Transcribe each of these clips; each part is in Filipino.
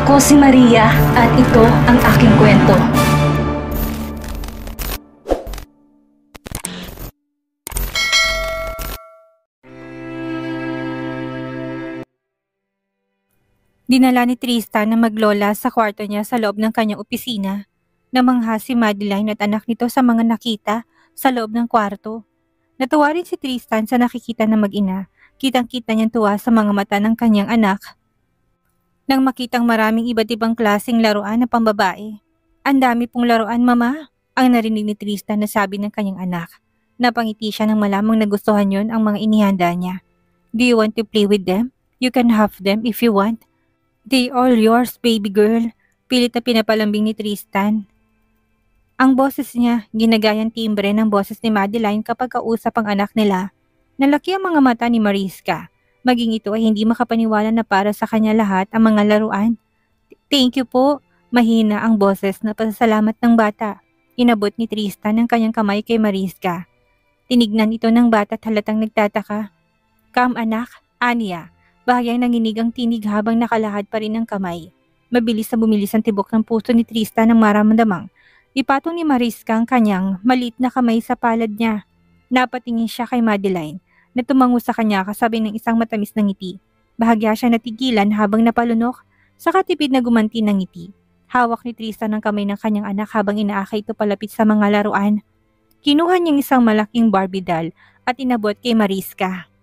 Ako si Maria at ito ang aking kwento. Dinala ni Tristan na maglola sa kwarto niya sa loob ng kanyang opisina. Namangha si Madeline at anak nito sa mga nakita sa loob ng kwarto. Natuwa rin si Tristan sa nakikita na mag-ina. Kitang-kita niyang tuwa sa mga mata ng kanyang anak nang makitang maraming iba't ibang klaseng laruan na pambabae. "Ang dami pong laruan, Mama," ang narinig ni Tristan na sabi ng kanyang anak. Napangiti siya nang malamang nagustuhan yon ang mga inihanda niya. "Do you want to play with them? You can have them if you want. They all yours, baby girl," pilit na pinapalambing ni Tristan. Ang boses niya, ginagayang timbre ng boses ni Madeline kapag kausap ang anak nila. Nalaki ang mga mata ni Mariska. Maging ito ay hindi makapaniwala na para sa kanya lahat ang mga laruan. "Thank you po," mahina ang boses na pasasalamat ng bata. Inabot ni Tristan ang kanyang kamay kay Mariska. Tinignan ito ng bata at halatang nagtataka. "Come anak, Anya." Bahagyang nanginig ang tinig habang nakalahad pa rin ang kamay. Mabilis na bumilis ang tibok ng puso ni Tristan nang maramdamang ipatong ni Mariska ang kanyang maliit na kamay sa palad niya. Napatingin siya kay Madeline na tumango sa kanya kasabay ng isang matamis na ngiti. Bahagya siya natigilan habang napalunok sa katipid na gumanti ng ngiti. Hawak ni Tristan ang kamay ng kanyang anak habang inaakay ito palapit sa mga laruan. Kinuha niyang isang malaking Barbie doll at inabot kay Mariska.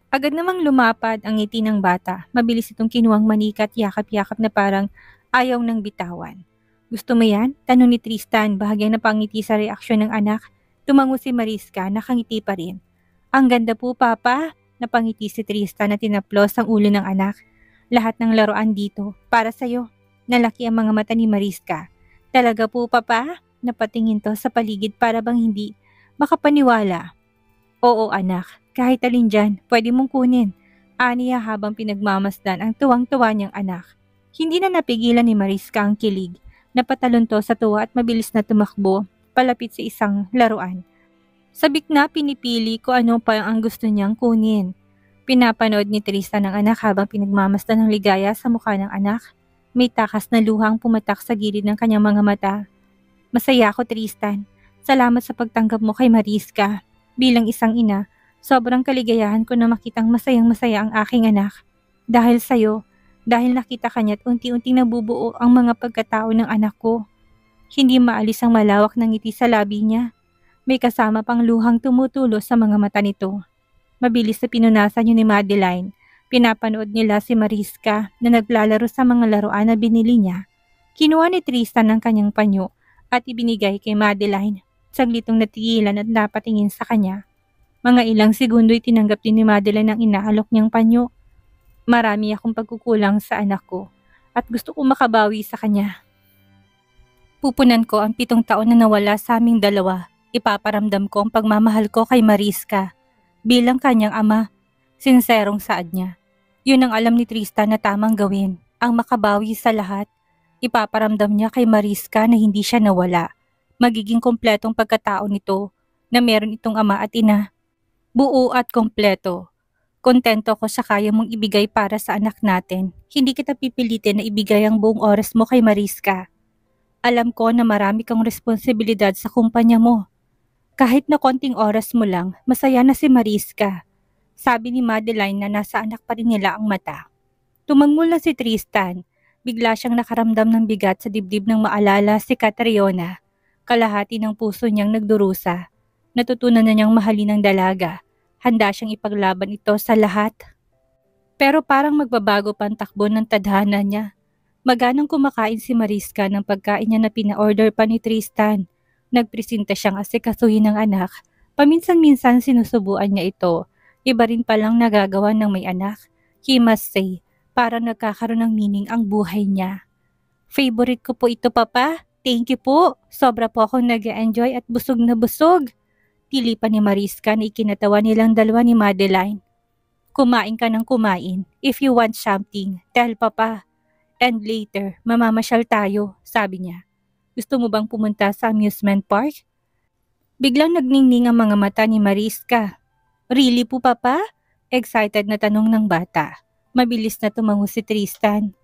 Agad namang lumapad ang ngiti ng bata. Mabilis itong kinuhang manika at yakap-yakap na parang ayaw nang bitawan. "Gusto mo yan?" tanong ni Tristan, bahagyang napangiti sa reaksyon ng anak. Tumango si Mariska, nakangiti pa rin. "Ang ganda po, Papa," napangiti si Tristan at tinaplos ang ulo ng anak. "Lahat ng laruan dito, para sa'yo." Nalaki ang mga mata ni Mariska. "Talaga po, Papa?" Napatingin to sa paligid para bang hindi makapaniwala. "Oo, anak. Kahit alin dyan, pwede mong kunin," aniya habang pinagmamasdan ang tuwang-tuwa niyang anak. Hindi na napigilan ni Mariska ang kilig. Napatalon to sa tuwa at mabilis na tumakbo palapit sa isang laruan. Sabik na pinipili ko ano pa ang gusto niyang kunin. Pinapanood ni Tristan ang anak habang pinagmamasdan ng ligaya sa mukha ng anak. May takas na luhang pumatak sa gilid ng kanyang mga mata. "Masaya ako, Tristan. Salamat sa pagtanggap mo kay Mariska. Bilang isang ina, sobrang kaligayahan ko na makitang masayang-masaya ang aking anak. Dahil sa'yo, dahil nakita kanya at unti-unting nabubuo ang mga pagkatao ng anak ko." Hindi maalis ang malawak na ngiti sa labi niya. May kasama pang luhang tumutulo sa mga mata nito. Mabilis na pinunasan yun ni Madeline. Pinapanood nila si Mariska na naglalaro sa mga laruan na binili niya. Kinuha ni Tristan ang kanyang panyo at ibinigay kay Madeline. Saglitong natigilan at napatingin sa kanya. Mga ilang segundo'y tinanggap din ni Madeline ang inaalok niyang panyo. "Marami akong pagkukulang sa anak ko at gusto ko makabawi sa kanya. Pupunan ko ang 7 taon na nawala sa aming dalawa. Ipaparamdam ko ang pagmamahal ko kay Mariska bilang kanyang ama." Sinserong saad niya. Yun ang alam ni Tristan na tamang gawin, ang makabawi sa lahat. Ipaparamdam niya kay Mariska na hindi siya nawala. Magiging kompletong pagkatao nito na meron itong ama at ina. Buo at kompleto. Kontento ko sa kaya mong ibigay para sa anak natin. Hindi kita pipilitin na ibigay ang buong oras mo kay Mariska. Alam ko na marami kang responsibilidad sa kumpanya mo. Kahit na konting oras mo lang, masaya na si Mariska. Sabi ni Madeline na nasa anak pa rin nila ang mata. Tumango lang si Tristan. Bigla siyang nakaramdam ng bigat sa dibdib nang maalala si Catriona. Kalahati ng puso niyang nagdurusa. Natutunan na niyang mahalin ang dalaga. Handa siyang ipaglaban ito sa lahat. Pero parang magbabago pa ang takbo ng tadhana niya. Maganang kumakain si Mariska ng pagkain niya na pina-order pa ni Tristan. Nagpresenta siyang asikasuhin ng anak. Paminsan-minsan sinusubuan niya ito. Iba rin palang nagagawa ng may anak. He must say, para nagkakaroon ng meaning ang buhay niya. "Favorite ko po ito, Papa. Thank you po. Sobra po akong nag-enjoy at busog na busog." Tili pa ni Mariska na ikinatawa nilang dalawa ni Madeline. "Kumain ka ng kumain. If you want something, tell Papa. And later, mamamasyal tayo," sabi niya. "Gusto mo bang pumunta sa amusement park?" Biglang nagningning ang mga mata ni Mariska. "Really po, Papa?" Excited na tanong ng bata. Mabilis na tumango si Tristan.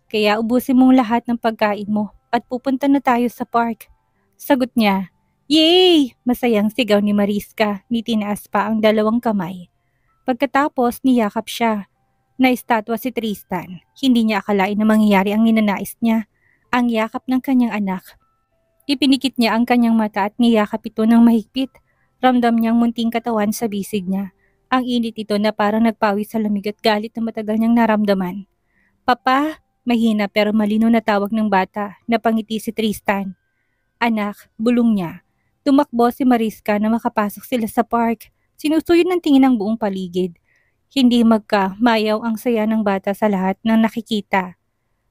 Kaya ubusin mong lahat ng pagkain mo at pupunta na tayo sa park. Sagot niya. Yay! Masayang sigaw ni Mariska, ni tinaas pa ang dalawang kamay. Pagkatapos niyakap siya. Naistatwa si Tristan. Hindi niya akalain na mangyayari ang ninanais niya, ang yakap ng kanyang anak. Ipinikit niya ang kanyang mata at niyakap ito ng mahigpit. Ramdam niyang munting katawan sa bisig niya. Ang init ito na parang nagpawis sa lamig at galit na matagal niyang naramdaman. Papa, mahina pero malino na tawag ng bata, napangiti si Tristan. Anak, bulong niya. Tumakbo si Mariska na makapasok sila sa park. Sinusuyo ng tingin ang buong paligid. Hindi mayaw ang saya ng bata sa lahat ng nakikita.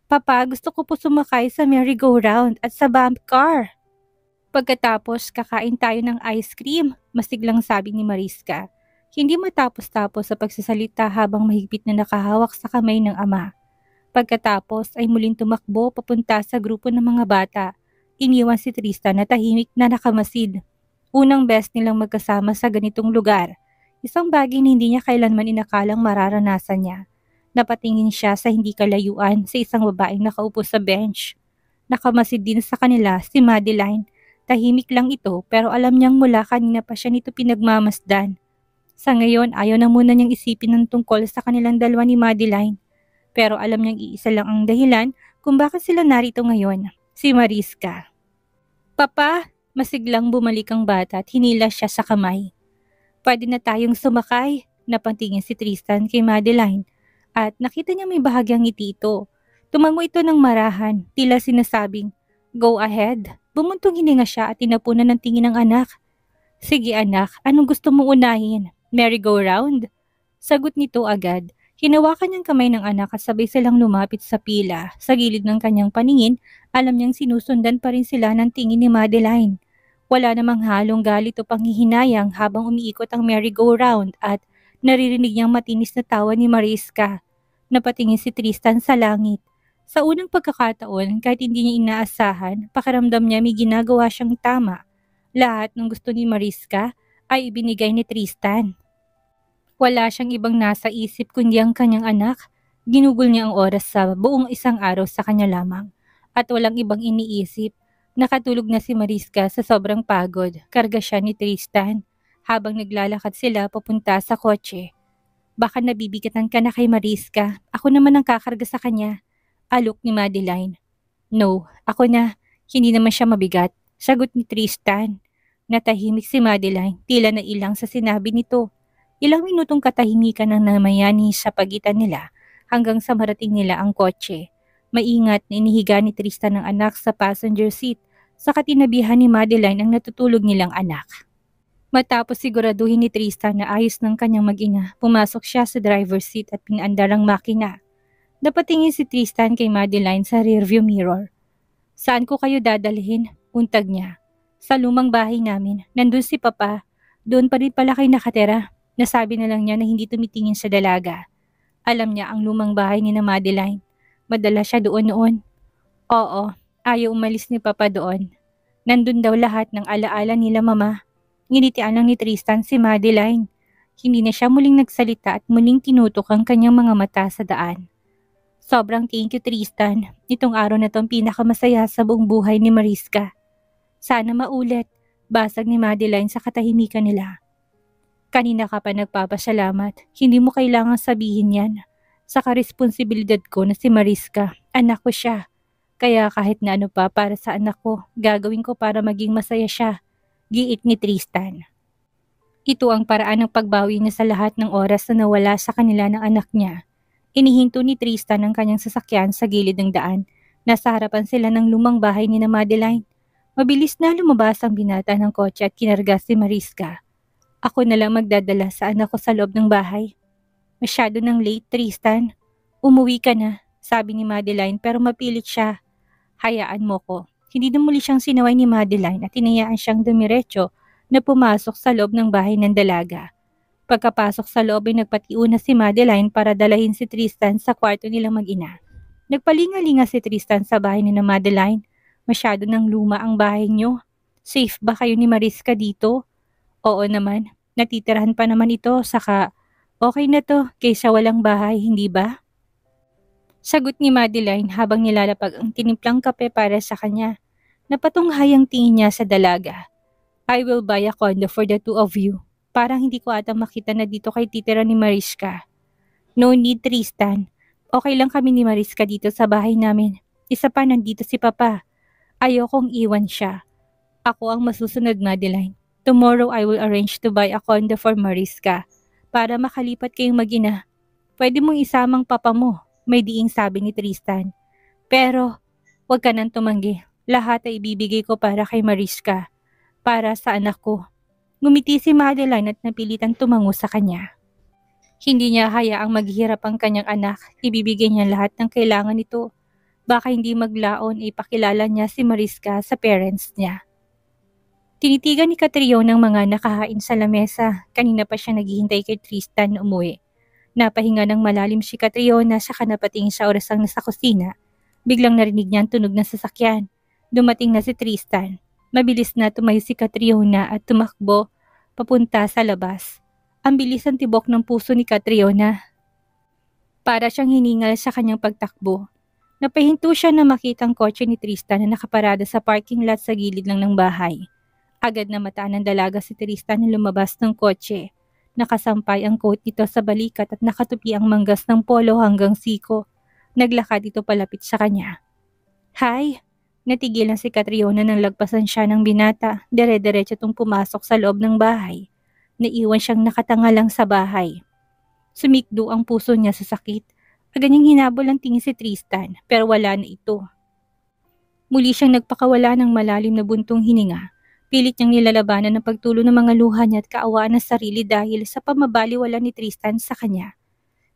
Papa, gusto ko po sumakay sa merry-go-round at sa bump car. Pagkatapos, kakain tayo ng ice cream, masiglang sabi ni Mariska. Hindi matapos-tapos sa pagsasalita habang mahigpit na nakahawak sa kamay ng ama. Pagkatapos ay muling tumakbo papunta sa grupo ng mga bata. Iniwan si Tristan na tahimik na nakamasid. Unang best nilang magkasama sa ganitong lugar. Isang bagay na hindi niya kailanman inakalang mararanasan niya. Napatingin siya sa hindi kalayuan sa isang babaeng nakaupo sa bench. Nakamasid din sa kanila si Madeline. Tahimik lang ito pero alam niyang mula kanina pa siya nito pinagmamasdan. Sa ngayon ayaw na muna niyang isipin ng tungkol sa kanilang dalawa ni Madeline. Pero alam niyang iisa lang ang dahilan kung bakit sila narito ngayon, si Mariska. Papa, masiglang bumalik ang bata at hinila siya sa kamay. Pwede na tayong sumakay, napatingin si Tristan kay Madeline at nakita niya may bahagyang ngiti ito. Tumango ito ng marahan, tila sinasabing, go ahead. Bumuntong hininga siya at tinapunan ng tingin ng anak. Sige anak, anong gusto mo unahin? Merry-go-round? Sagot nito agad. Hinawakan niyang kamay ng anak at sabay silang lumapit sa pila. Sa gilid ng kanyang paningin, alam niyang sinusundan pa rin sila ng tingin ni Madeline. Wala namang halong galit o panghihinayang habang umiikot ang merry-go-round at naririnig niyang matinis na tawa ni Mariska. Napatingin si Tristan sa langit. Sa unang pagkakataon, kahit hindi niya inaasahan, pakiramdam niya may ginagawa siyang tama. Lahat ng gusto ni Mariska ay ibinigay ni Tristan. Wala siyang ibang nasa isip kundi ang kanyang anak. Ginugol niya ang oras sa buong isang araw sa kanya lamang. At walang ibang iniisip. Nakatulog na si Mariska sa sobrang pagod. Karga siya ni Tristan. Habang naglalakad sila papunta sa kotse. Baka nabibigatan ka na kay Mariska. Ako naman ang kakarga sa kanya. Alok ni Madeline. No, ako na. Hindi naman siya mabigat. Sagot ni Tristan. Natahimik si Madeline. Tila na ilang sa sinabi nito. Ilang minutong katahimikan ang namayani sa pagitan nila hanggang sa marating nila ang kotse. Maingat na inihiga ni Tristan ang anak sa passenger seat sa katinabihan ni Madeline ang natutulog nilang anak. Matapos siguraduhin ni Tristan na ayos ng kanyang mag-ina, pumasok siya sa driver's seat at pinaandar ang makina. Napatingin si Tristan kay Madeline sa rearview mirror. Saan ko kayo dadalhin? Untag niya. Sa lumang bahay namin. Nandun si Papa. Doon pa rin pala kayo nakatira. Nasabi na lang niya na hindi tumitingin sa dalaga. Alam niya ang lumang bahay ni na Madeline. Madala siya doon noon. Oo, ayaw umalis ni Papa doon. Nandun daw lahat ng alaala nila Mama. Nginitian lang ni Tristan si Madeline. Hindi na siya muling nagsalita at muling tinutok ang kanyang mga mata sa daan. Sobrang thank you Tristan. Itong araw na itong pinakamasaya sa buong buhay ni Mariska. Sana maulit. Basag ni Madeline sa katahimikan nila. Kanina ka pa nagpapasalamat. Hindi mo kailangang sabihin yan. Sa karesponsibilidad ko na si Mariska, anak ko siya. Kaya kahit na ano pa para sa anak ko, gagawin ko para maging masaya siya. Giit ni Tristan. Ito ang paraan ng pagbawi niya sa lahat ng oras na nawala sa kanila ng anak niya. Inihinto ni Tristan ang kanyang sasakyan sa gilid ng daan. Nasa harapan sila ng lumang bahay ni na Madeline. Mabilis na lumabas ang binata ng kotse at kinarga si Mariska. Ako na lang magdadala sa anak ko sa loob ng bahay. Masyado nang late, Tristan. Umuwi ka na, sabi ni Madeline pero mapilit siya. Hayaan mo ko. Hindi na muli siyang sinaway ni Madeline at tinayaan siyang dumiretso na pumasok sa loob ng bahay ng dalaga. Pagkapasok sa loob ay nagpatiuna si Madeline para dalahin si Tristan sa kwarto nilang mag-ina. Nagpalinga-linga si Tristan sa bahay ni na Madeline. Masyado nang luma ang bahay niyo. Safe ba kayo ni Mariska dito? Oo naman. Natitirahan pa naman ito, saka okay na to kaysa walang bahay, hindi ba? Sagot ni Madeline habang nilalapag ang tinimplang kape para sa kanya. Napatunghay ang tingin niya sa dalaga. I will buy a condo for the two of you. Parang hindi ko ata makita na dito kay titira ni Mariska. No need, Tristan. Okay lang kami ni Mariska dito sa bahay namin. Isa pa, nandito si Papa. Ayokong iwan siya. Ako ang masusunod, Madeline. Tomorrow I will arrange to buy a condo for Mariska para makalipat kayong mag-ina. Pwede mong isamang papa mo, may diing sabi ni Tristan. Pero, wag ka nang tumanggi. Lahat ay ibibigay ko para kay Mariska. Para sa anak ko. Ngumiti si Madeline at napilitang tumango sa kanya. Hindi niya hayaang maghihirap ang kanyang anak. Ibibigay niya lahat ng kailangan nito. Baka hindi maglaon ipakilala niya si Mariska sa parents niya. Tinitigan ni Catriona ng mga nakahain sa lamesa. Kanina pa siya naghihintay kay Tristan na umuwi. Napahinga ng malalim si Catriona sa kanapatingin sa orasang nasa kusina. Biglang narinig niya ang tunog ng sasakyan. Dumating na si Tristan. Mabilis na tumayo si Catriona at tumakbo papunta sa labas. Ang bilis ang tibok ng puso ni Catriona. Para siyang hiningal sa kanyang pagtakbo. Napahinto siya na makita ang kotse ni Tristan na nakaparada sa parking lot sa gilid lang ng bahay. Agad na mataan ng dalaga si Tristan na lumabas ng kotse. Nakasampay ang coat nito sa balikat at nakatupi ang manggas ng polo hanggang siko. Naglakad ito palapit sa kanya. Hi! Natigilan si Catriona nang lagpasan siya ng binata. Dire-diretso itong pumasok sa loob ng bahay. Naiwan siyang nakatanga lang sa bahay. Sumikdo ang puso niya sa sakit. Agad niyang hinabol ang tingin si Tristan pero wala na ito. Muli siyang nagpakawala ng malalim na buntong hininga. Pilit niyang nilalabanan ng pagtulo ng mga luha niya at kaawaan ng sarili dahil sa pamabaliwala ni Tristan sa kanya.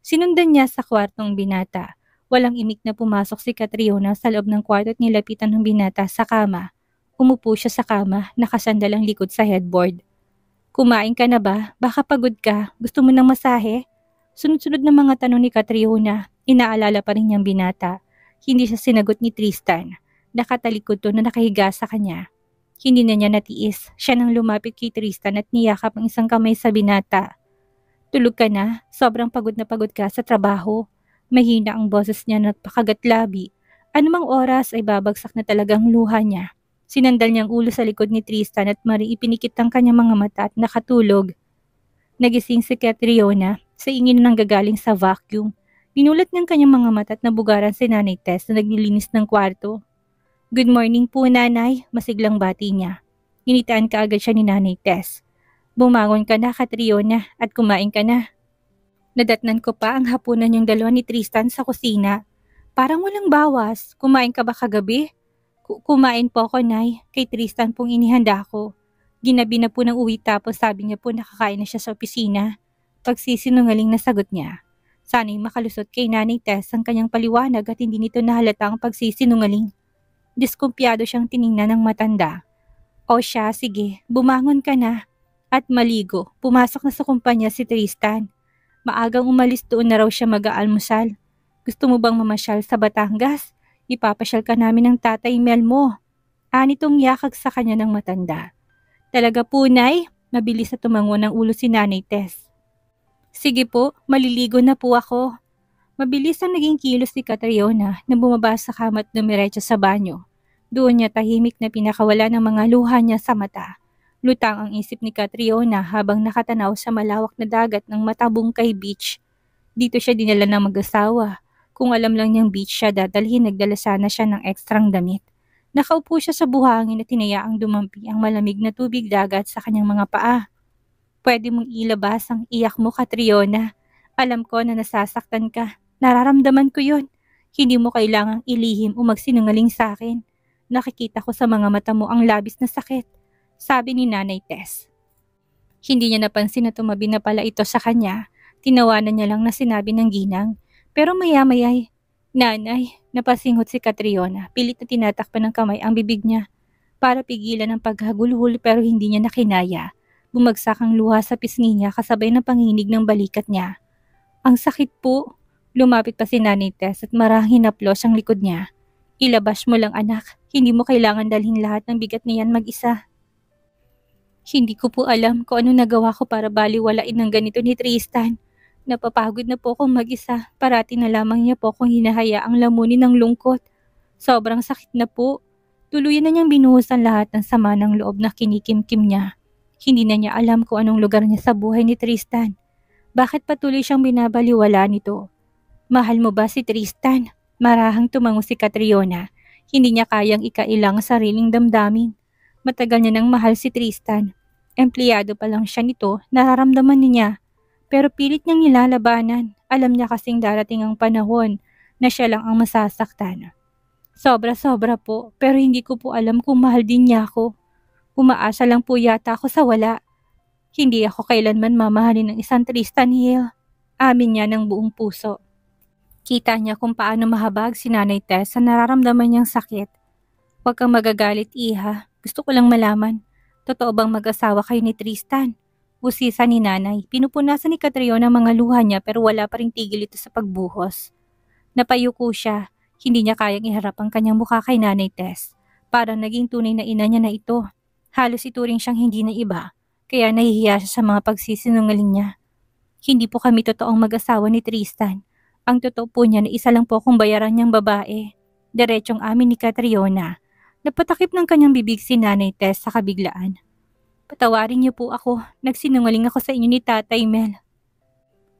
Sinundan niya sa kwartong binata. Walang imik na pumasok si Catriona sa loob ng kwarto at nilapitan ng binata sa kama. Umupo siya sa kama, nakasandal ang likod sa headboard. Kumain ka na ba? Baka pagod ka. Gusto mo ng masahe? Sunod-sunod na mga tanong ni Catriona. Inaalala pa rin niyang binata. Hindi siya sinagot ni Tristan. Nakatalikod to na nakahiga sa kanya. Hindi na niya natiis. Siya nang lumapit kay Tristan at niyakap ang isang kamay sa binata. Tulog ka na? Sobrang pagod na pagod ka sa trabaho. Mahina ang boses niya na nagpakagatlabi. Anumang oras ay babagsak na talagang luha niya. Sinandal niyang ulo sa likod ni Tristan at ipinikit ang kanyang mga mata at nakatulog. Nagising si Catriona sa ingin ng gagaling sa vacuum. Pinulat ng kanyang mga mata at nabugaran si Nanay Tess na naglilinis ng kwarto. Good morning po, Nanay, masiglang bati niya. Ginitaan kaagad siya ni Nanay Tess. Bumangon ka na, Catriona, at kumain ka na. Nadatnan ko pa ang hapunan yung dalawa ni Tristan sa kusina. Parang walang bawas. Kumain ka ba kagabi? Kumain po ako, Nay. Kay Tristan pong inihanda ko. Ginabi na po ng uwi tapos sabi niya po nakakain na siya sa opisina. Pagsisinungaling na sagot niya. Sana'y makalusot kay Nanay Tess ang kanyang paliwanag at hindi nito nahalata ang pagsisinungaling. Diskumpiyado siyang tiningnan ng matanda. O siya, sige, bumangon ka na. At maligo, pumasok na sa kumpanya si Tristan. Maagang umalis doon na raw siya mag-aalmusal. Gusto mo bang mamasyal sa Batangas? Ipapasyal ka namin ng tatay Mel mo. Anitong yakag sa kanya ng matanda. Talaga po, Nay, mabilis na tumango ng ulo si Nanay Tess. Sige po, maliligo na po ako. Mabilis ang naging kilos ni Catriona na bumaba sa kama at dumiretso sa banyo. Doon niya tahimik na pinakawala ng mga luha niya sa mata. Lutang ang isip ni Catriona habang nakatanaw sa malawak na dagat ng Matabungkay Beach. Dito siya dinala ng mag-asawa. Kung alam lang niyang beach siya dadalhin, nagdala sana siya ng ekstrang damit. Nakaupo siya sa buhangin at tinayaang dumampi ang malamig na tubig dagat sa kanyang mga paa. Pwede mong ilabas ang iyak mo, Catriona. Alam ko na nasasaktan ka. Nararamdaman ko yon. Hindi mo kailangang ilihim o magsinungaling sa akin. Nakikita ko sa mga mata mo ang labis na sakit, sabi ni Nanay Tess. Hindi niya napansin na tumabi na pala ito sa kanya. Tinawanan niya lang na sinabi ng ginang. Pero maya-maya'y, Nanay, napasinghot si Catriona. Pilit na tinatakpan ng kamay ang bibig niya para pigilan ang paghagulhol pero hindi niya nakinaya. Bumagsak ang luha sa pisngi niya kasabay ng panginig ng balikat niya. Ang sakit po. Lumapit pa si Nanay Tess at marahang hinaplos ang likod niya. Ilabas mo lang, anak. Hindi mo kailangan dalhin lahat ng bigat niyan mag-isa. Hindi ko po alam kung ano nagawa ko para baliwalain ng ganito ni Tristan. Napapagod na po akong mag-isa. Parati na lamang niya po akong hinahayaang lamunin ng lungkot. Sobrang sakit na po. Tuluyan na niyang binuhusan lahat ng sama ng loob na kinikimkim niya. Hindi na niya alam kung anong lugar niya sa buhay ni Tristan. Bakit patuloy siyang binabaliwala nito? Mahal mo ba si Tristan? Marahang tumango si Catriona. Hindi niya kayang ikailang sariling damdamin. Matagal niya nang mahal si Tristan. Empleyado pa lang siya nito, nararamdaman niya. Pero pilit niyang nilalabanan. Alam niya kasing darating ang panahon na siya lang ang masasaktan. Sobra-sobra po, pero hindi ko po alam kung mahal din niya ako. Umaasa lang po yata ako sa wala. Hindi ako kailanman mamahalin ng isang Tristan Hill. Amin niya ng buong puso. Kita niya kung paano mahabag si Nanay Tess sa nararamdaman niyang sakit. Huwag kang magagalit, Iha. Gusto ko lang malaman. Totoo bang mag-asawa kayo ni Tristan? Usisa ni Nanay. Pinupunasan ni Catriona ang mga luha niya pero wala pa ring tigil ito sa pagbuhos. Napayuko siya. Hindi niya kayang iharap ang kanyang mukha kay Nanay Tess. Parang naging tunay na ina niya na ito. Halos ituring siyang hindi na iba. Kaya nahihiya siya sa mga pagsisinungaling niya. Hindi po kami totoong mag-asawa ni Tristan. Ang totoo po niya na isa lang po akong bayaran niyang babae. Diretsong amin ni Catriona. Napatakip ng kanyang bibig si Nanay Tess sa kabiglaan. Patawarin niyo po ako. Nagsinungaling ako sa inyo ni Tatay Mel.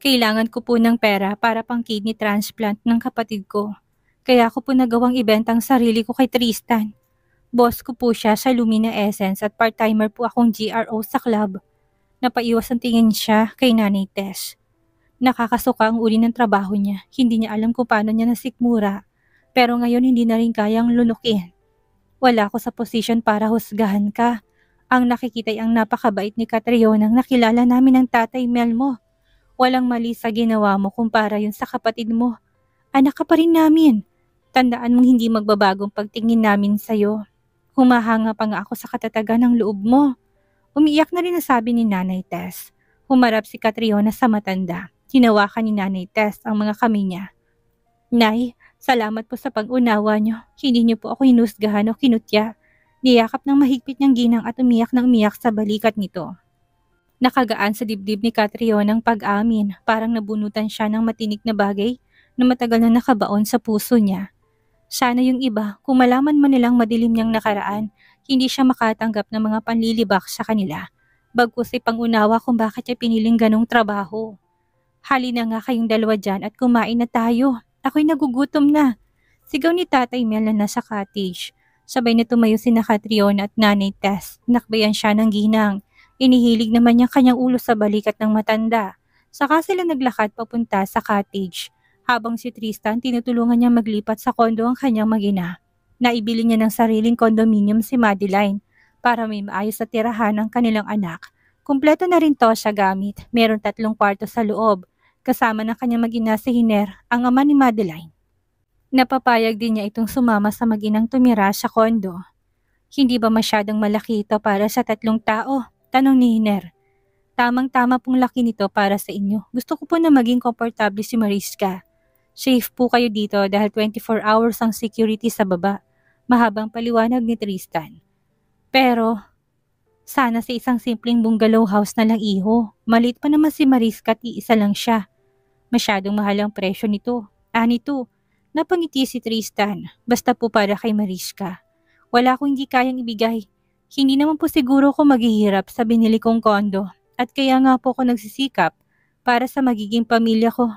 Kailangan ko po ng pera para pang kidney transplant ng kapatid ko. Kaya ako po nagawang ibenta ang sarili ko kay Tristan. Boss ko po siya sa Lumina Essence at part-timer po akong GRO sa club. Napaiwas ang tingin siya kay Nanay Tess. Nakakasuka ang uri ng trabaho niya. Hindi niya alam kung paano niya nasikmura. Pero ngayon hindi na rin kayang lulukin. Wala ako sa posisyon para husgahan ka. Ang nakikita ay ang napakabait ni Catriona nang nakilala namin ng Tatay Mel mo. Walang mali sa ginawa mo kumpara yun sa kapatid mo. Anak ka pa rin namin. Tandaan mong hindi magbabagong pagtingin namin sa'yo. Humahanga pa nga ako sa katatagan ng loob mo. Umiiyak na rin ang sabi ni Nanay Tess. Humarap si Catriona sa matanda. Hinawakan ni Nanay Tess ang mga kamay niya. Nay, salamat po sa pag-unawa niyo. Hindi niyo po ako hinusgahan o kinutya. Niyakap ng mahigpit niyang ginang at umiyak ng umiyak sa balikat nito. Nakagaan sa dibdib ni Catriona ang pag-amin. Parang nabunutan siya ng matinik na bagay na matagal na nakabaon sa puso niya. Sana yung iba, kung malaman man nilang madilim niyang nakaraan, hindi siya makatanggap ng mga panlilibak sa kanila. Bagkus ay pangunawa kung bakit niya piniling ganong trabaho. Halina nga kayong dalawa dyan at kumain na tayo. Ako'y nagugutom na. Sigaw ni Tatay Mel na nasa cottage. Sabay na tumayo si Catriona at Nanay Tess. Nakbayan siya ng ginang. Inihilig naman niya kanyang ulo sa balikat ng matanda. Saka sila naglakad papunta sa cottage. Habang si Tristan tinutulungan niya maglipat sa kondo ang kanyang mag-ina. Naibili niya ng sariling condominium si Madeline para may maayos na tirahan ang kanilang anak. Kumpleto na rin to siya gamit. Meron 3 kwarto sa loob. Kasama ng kanyang mag-ina si Hiner, ang ama ni Madeline. Napapayag din niya itong sumama sa mag-inang tumira sa kondo. Hindi ba masyadong malaki ito para sa 3 tao? Tanong ni Hiner. Tamang-tama pong laki nito para sa inyo. Gusto ko po na maging komportable si Mariska. Safe po kayo dito dahil 24 hours ang security sa baba. Mahabang paliwanag ni Tristan. Pero, sana sa isang simpleng bungalow house na lang iho. Maliit pa naman si Mariska at iisa lang siya. Masyadong mahal ang presyo nito. Nito. Napangiti si Tristan. Basta po para kay Mariska. Wala akong hindi kayang ibigay. Hindi naman po siguro ko maghihirap sa binili kong kondo. At kaya nga po ako nagsisikap para sa magiging pamilya ko.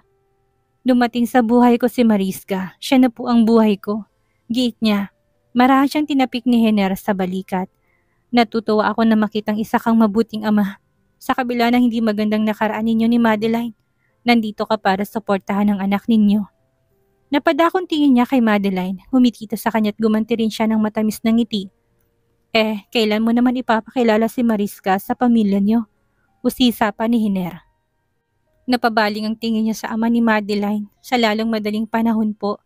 Dumating sa buhay ko si Mariska. Siya na po ang buhay ko. Giit niya. Marahang siyang tinapik ni Hiner sa balikat. Natutuwa ako na makitang isa kang mabuting ama. Sa kabila ng hindi magandang nakaraan ninyo ni Madeline, nandito ka para suportahan ang anak ninyo. Napadakong tingin niya kay Madeline, humitito sa kanya't gumanti rin siya ng matamis na ngiti. Kailan mo naman ipapakilala si Mariska sa pamilya niyo? Usisa pa ni Hiner. Napabaling ang tingin niya sa ama ni Madeline. Sa lalong madaling panahon po.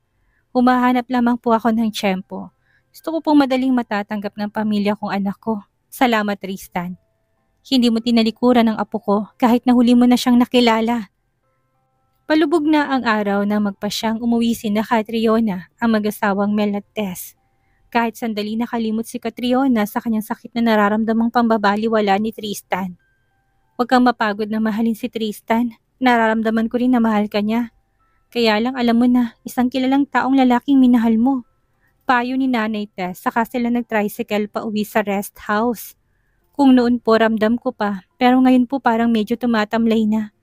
Humahanap lamang po ako ng tiyempo. Gusto ko pong madaling matatanggap ng pamilya kong anak ko. Salamat, Tristan. Hindi mo tinalikuran ng apo ko kahit na huli mo na siyang nakilala. Palubog na ang araw na magpasyang umuwi si Catriona, ang mag-asawang Mel at Tess. Kahit sandali nakalimot si Catriona sa kanyang sakit na nararamdamang pambabaliwala ni Tristan. Huwag kang mapagod na mahalin si Tristan. Nararamdaman ko rin na mahal ka niya. Kaya lang alam mo na, isang kilalang taong lalaking minahal mo. Payo ni Nanay Tess, saka sila nag-tricycle pa uwi sa rest house. Kung noon po ramdam ko pa, pero ngayon po parang medyo tumatamlay na.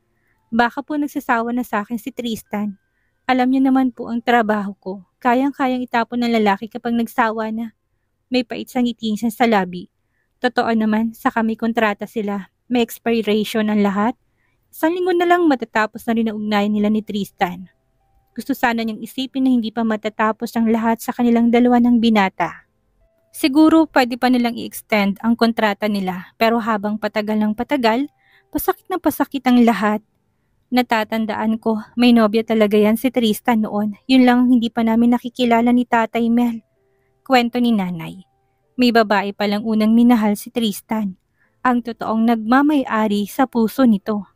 Baka po nagsasawa na sa akin si Tristan. Alam niyo naman po ang trabaho ko. Kayang-kayang itapon ng lalaki kapag nagsawa na. May pait sa ngiti siya sa labi. Totoo naman, sa kami kontrata sila. May expiration ang lahat. Isang linggo na lang matatapos na rin ang ugnayan nila ni Tristan. Gusto sana niyang isipin na hindi pa matatapos ang lahat sa kanilang dalawa ng binata. Siguro pwede pa nilang i-extend ang kontrata nila, pero habang patagal ng patagal, pasakit na pasakit ang lahat. Natatandaan ko, may nobya talaga yan si Tristan noon. Yun lang hindi pa namin nakikilala ni Tatay Mel. Kwento ni Nanay. May babae palang unang minahal si Tristan. Ang totoong nagmamay-ari sa puso nito.